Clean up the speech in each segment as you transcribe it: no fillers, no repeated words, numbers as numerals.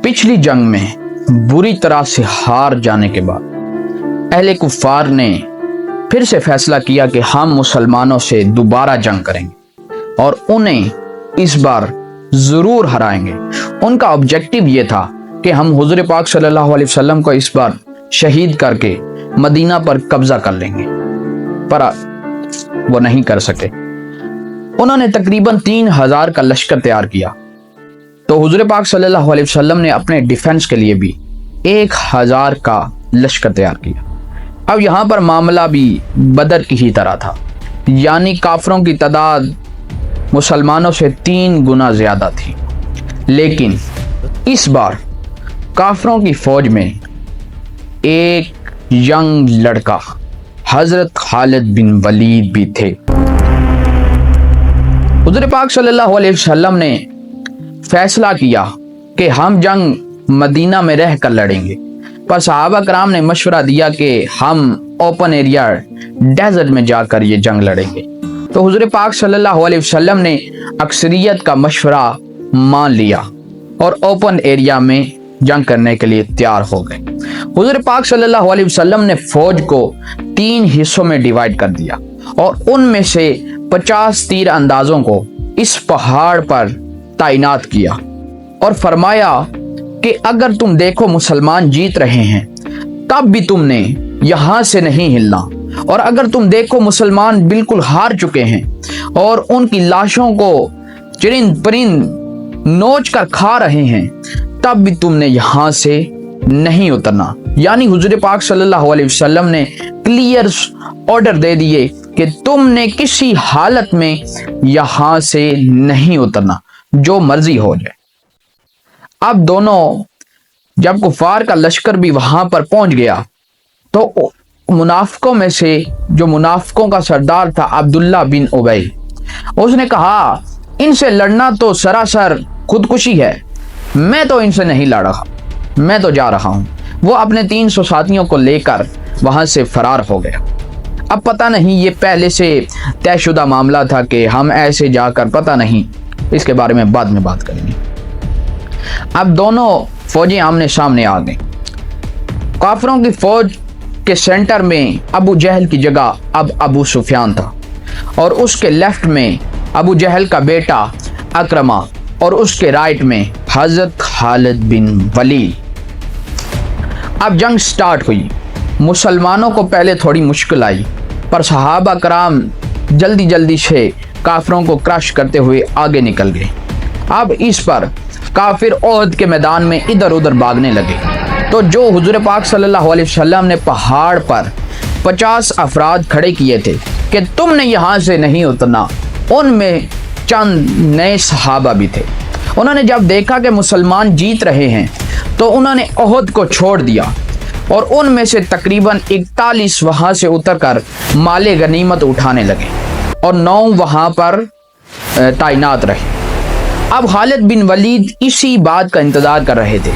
पिछली जंग में बुरी तरह से हार जाने के बाद अहले कुफ्फार ने फिर से फैसला किया कि हम मुसलमानों से दोबारा जंग करेंगे और उन्हें इस बार ज़रूर हराएंगे। उनका ऑब्जेक्टिव ये था कि हम हुज़ूर पाक सल्लल्लाहु अलैहि वसल्लम को इस बार शहीद करके मदीना पर कब्जा कर लेंगे, पर वो नहीं कर सके। उन्होंने तकरीबन 3000 का लश्कर तैयार किया, तो हुज़ूर पाक सल्लल्लाहु अलैहि वसल्लम ने अपने डिफेंस के लिए भी 1000 का लश्कर तैयार किया। अब यहाँ पर मामला भी बदर की ही तरह था, यानी काफरों की तादाद मुसलमानों से 3 गुना ज़्यादा थी। लेकिन इस बार काफरों की फौज में एक यंग लड़का हज़रत खालिद बिन वलीद भी थे। हुज़ूर पाक सल्लल्लाहु अलैहि वसल्लम ने फैसला किया कि हम जंग मदीना में रह कर लड़ेंगे, पर सहाबा कराम ने मशवरा दिया कि हम ओपन एरिया डेजर्ट में जाकर ये जंग लड़ेंगे। तो हुज़ूर पाक सल्लल्लाहु अलैहि वसल्लम ने अक्सरियत का मशवरा मान लिया और ओपन एरिया में जंग करने के लिए तैयार हो गए। हुज़ूर पाक सल्लल्लाहु अलैहि वसल्लम ने फौज को 3 हिस्सों में डिवाइड कर दिया और उनमें से 50 तीर अंदाजों को इस पहाड़ पर तैनात किया और फरमाया कि अगर तुम देखो मुसलमान जीत रहे हैं तब भी तुमने यहाँ से नहीं हिलना, और अगर तुम देखो मुसलमान बिल्कुल हार चुके हैं और उनकी लाशों को चरिंद परिंद नोच कर खा रहे हैं तब भी तुमने यहाँ से नहीं उतरना। यानी हुज़ूर पाक सल्लल्लाहु अलैहि वसल्लम ने क्लियर ऑर्डर दे दिए कि तुमने किसी हालत में यहाँ से नहीं उतरना, जो मर्जी हो जाए। अब दोनों जब कुफार का लश्कर भी वहां पर पहुंच गया तो मुनाफिकों में से जो मुनाफिकों का सरदार था अब्दुल्ला बिन उबई, उसने कहा इनसे लड़ना तो सरासर खुदकुशी है, मैं तो इनसे नहीं लड़ रहा, मैं तो जा रहा हूं। वो अपने 300 साथियों को लेकर वहां से फरार हो गया। अब पता नहीं ये पहले से तयशुदा मामला था कि हम ऐसे जाकर, पता नहीं, इसके बारे में बाद में बात करेंगे। अब दोनों फौजें आमने सामने आ गई। काफिरों की फौज के सेंटर में अबू जहल की जगह अब अबू सुफियान था और उसके लेफ्ट में अबू जहल का बेटा अकरमा और उसके राइट में हज़रत खालिद बिन वलीद। अब जंग स्टार्ट हुई। मुसलमानों को पहले थोड़ी मुश्किल आई, पर सहाबा कराम जल्दी जल्दी से काफिरों को क्रश करते हुए आगे निकल गए। अब इस पर काफिर ओहद के मैदान में इधर उधर भागने लगे, तो जो हुज़ूर पाक सल्लल्लाहु अलैहि वसल्लम ने पहाड़ पर 50 अफराद खड़े किए थे कि तुमने यहाँ से नहीं उतरना, उनमें चंद नए सहाबा भी थे। उन्होंने जब देखा कि मुसलमान जीत रहे हैं तो उन्होंने ओहद को छोड़ दिया और उनमें से तकरीबन 41 वहाँ से उतरकर माले गनीमत उठाने लगे और 9 वहाँ पर तैनात रहे। अब खालिद बिन वलीद इसी बात का इंतज़ार कर रहे थे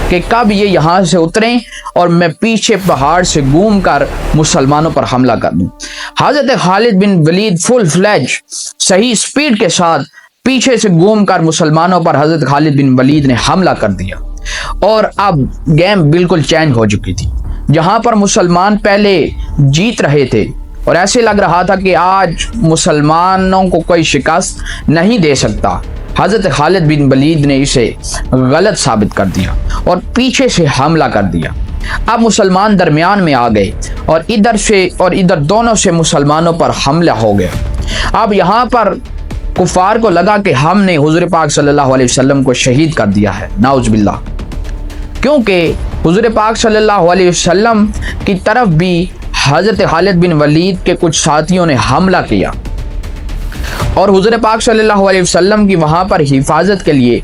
कि कब ये यहाँ से उतरें और मैं पीछे पहाड़ से घूम कर मुसलमानों पर हमला कर दूं। हज़रत खालिद बिन वलीद फुल फ्लैज सही स्पीड के साथ पीछे से घूम कर मुसलमानों पर हज़रत खालिद बिन वलीद ने हमला कर दिया और अब गेम बिल्कुल चेंज हो चुकी थी। जहाँ पर मुसलमान पहले जीत रहे थे और ऐसे लग रहा था कि आज मुसलमानों को कोई शिकस्त नहीं दे सकता, हज़रत खालिद बिन वलीद ने इसे गलत साबित कर दिया और पीछे से हमला कर दिया। अब मुसलमान दरमियान में आ गए और इधर से और इधर दोनों से मुसलमानों पर हमला हो गया। अब यहाँ पर कुफार को लगा कि हमने हुज़ूर पाक सल्लल्लाहु अलैहि वसल्लम को शहीद कर दिया है, नाउज़ बिल्लाह, क्योंकि हुज़ूर पाक सल्लल्लाहु अलैहि वसल्लम की तरफ भी हज़रत खालिद बिन वलीद के कुछ साथियों ने हमला किया और हुज़ूर पाक सल्लल्लाहु अलैहि वसल्लम की वहाँ पर हिफाजत के लिए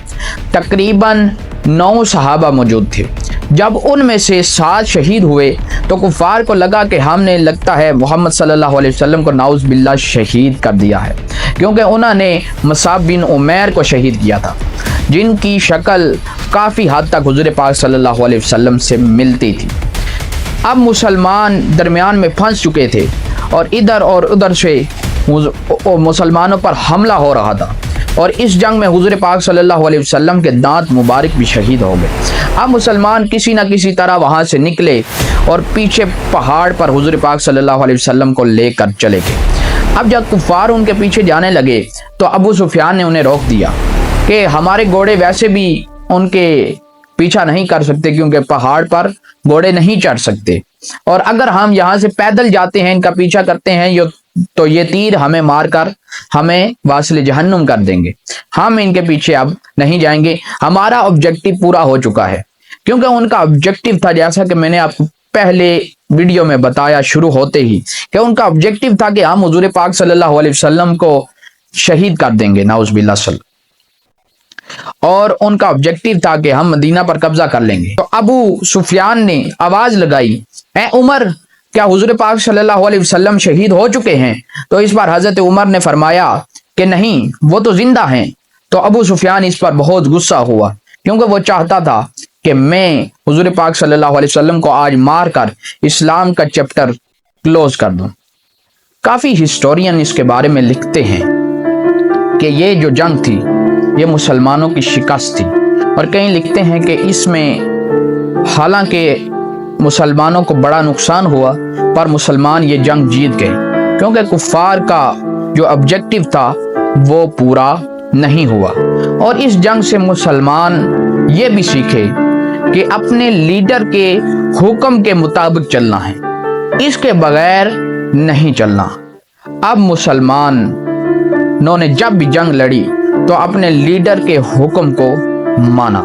तकरीबन 9 सहाबा मौजूद थे। जब उनमें से 7 शहीद हुए तो कुफार को लगा कि हमने, लगता है, मोहम्मद सल्लल्लाहु अलैहि वसल्लम को नाउज़ बिल्लाह शहीद कर दिया है, क्योंकि उन्होंने मुसाब बिन उमैर को शहीद किया था, जिनकी शक्ल काफ़ी हद तक हुज़ूर पाक सल्लल्लाहु अलैहि वसल्लम से मिलती थी। अब मुसलमान दरमियान में फंस चुके थे और इधर और उधर से मुसलमानों पर हमला हो रहा था اور اس جنگ میں حضور پاک صلی اللہ علیہ وسلم کے دانت مبارک بھی شہید ہو گئے۔ اب مسلمان کسی نہ کسی طرح وہاں سے نکلے اور پیچھے پہاڑ پر حضور پاک صلی اللہ علیہ وسلم کو لے کر چلے گئے۔ اب جب کفار ان کے پیچھے جانے لگے تو ابو سفیان نے انہیں روک دیا کہ ہمارے گھوڑے ویسے بھی ان کے پیچھا نہیں کر سکتے کیونکہ پہاڑ پر گھوڑے نہیں چڑھ سکتے، اور اگر ہم یہاں سے پیدل جاتے ہیں ان کا پیچھا کرتے ہیں تو یہ تیر ہمیں مار کر ہمیں واصل جہنم کر دیں گے، ہم ان کے پیچھے اب نہیں جائیں گے، ہمارا آبجیکٹو پورا ہو چکا ہے۔ کیونکہ ان کا آبجیکٹو تھا، جیسا کہ میں نے آپ کو پہلے ویڈیو میں بتایا شروع ہوتے ہی، کہ ان کا آبجیکٹو تھا کہ ہم حضور پاک صلی اللہ علیہ وسلم کو شہید کر دیں گے، نعوذ باللہ اور ان کا آبجیکٹو تھا کہ ہم مدینہ پر قبضہ کر لیں گے۔ تو ابو سفیان نے آواز لگائی، اے عمر، کیا حضور پاک صلی اللہ علیہ وسلم شہید ہو چکے ہیں؟ تو اس بار حضرت عمر نے فرمایا کہ نہیں، وہ تو زندہ ہیں۔ تو ابو سفیان اس پر بہت غصہ ہوا کیونکہ وہ چاہتا تھا کہ میں حضور پاک صلی اللہ علیہ وسلم کو آج مار کر اسلام کا چیپٹر کلوز کر دوں۔ کافی ہسٹورین اس کے بارے میں لکھتے ہیں کہ یہ جو جنگ تھی یہ مسلمانوں کی شکست تھی، اور کہیں لکھتے ہیں کہ اس میں حالانکہ مسلمانوں کو بڑا نقصان ہوا پر مسلمان یہ جنگ جیت گئے، کیونکہ کفار کا جو آبجیکٹو تھا وہ پورا نہیں ہوا۔ اور اس جنگ سے مسلمان یہ بھی سیکھے کہ اپنے لیڈر کے حکم کے مطابق چلنا ہے، اس کے بغیر نہیں چلنا۔ اب مسلمانوں نے جب بھی جنگ لڑی تو اپنے لیڈر کے حکم کو مانا۔